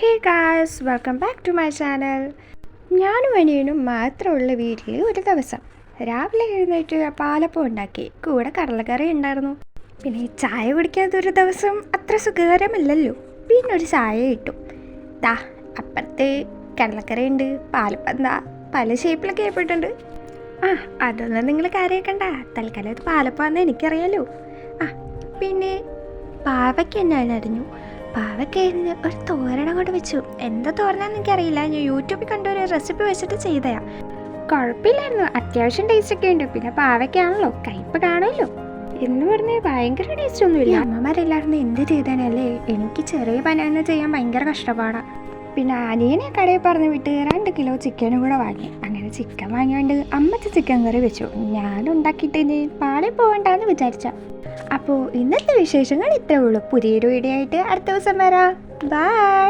Hey guys, welcome back to my channel. ഞാനും അനിയനും മാത്രമുള്ള വീട്ടിൽ ഒരു ദിവസം രാവിലെ എഴുന്നേറ്റ് പാലപ്പം ഉണ്ടാക്കി, കൂടെ കടലക്കറി ഉണ്ടായിരുന്നു. പിന്നെ ചായ കുടിക്കാത്തൊരു ദിവസം അത്ര സുഖകരമല്ലല്ലോ. പിന്നെ ഒരു ചായ ഇട്ടു. ദാ അപ്പുറത്ത് കടലക്കറി ഉണ്ട്, പാലപ്പം എന്താ പല ഷേപ്പിലൊക്കെ ആയിപ്പോയിട്ടുണ്ട്. അതൊന്നും നിങ്ങൾ കാര്യമാക്കണ്ട, തൽക്കാലം ഇത് പാലപ്പാന്ന് എനിക്കറിയാലോ. പിന്നെ പാവയ്ക്ക് എന്നാണ് അറിഞ്ഞു. പാവയ്ക്കായിരുന്നു ഒരു തോരണം കൊണ്ട് വെച്ചു. എന്താ തോരനാന്ന് എനിക്കറിയില്ല, ഞാൻ യൂട്യൂബിൽ കണ്ട ഒരു റെസിപ്പി വെച്ചിട്ട് ചെയ്തയാ. കുഴപ്പമില്ലായിരുന്നു, അത്യാവശ്യം ടേസ്റ്റ് ഒക്കെ ഉണ്ട്. പിന്നെ പാവയ്ക്കാണല്ലോ, കയ്പ്പ് കാണുമല്ലോ എന്ന് പറഞ്ഞ് ഭയങ്കര ടേസ്റ്റ് ഒന്നുമില്ല. അമ്മമാരെല്ലാവരും എന്ത് ചെയ്താനല്ലേ, എനിക്ക് ചെറിയ ബനാന ചെയ്യാൻ ഭയങ്കര കഷ്ടപ്പാടാണ്. പിന്നെ അനിയനെ കടയിൽ പറഞ്ഞ് വിട്ട് 2 കിലോ ചിക്കനും കൂടെ വാങ്ങി. അങ്ങനെ ചിക്കൻ വാങ്ങിയോണ്ട് അമ്മച്ച ചിക്കൻ കറി വെച്ചു. ഞാൻ ഉണ്ടാക്കിയിട്ട് ഇനി പാളിൽ പോകണ്ടെന്ന് വിചാരിച്ച. അപ്പോൾ ഇന്നത്തെ വിശേഷങ്ങൾ ഇത്രേ ഉള്ളൂ. പുതിയൊരു വീഡിയോ ആയിട്ട് അടുത്ത ദിവസം വരാം. ബൈ.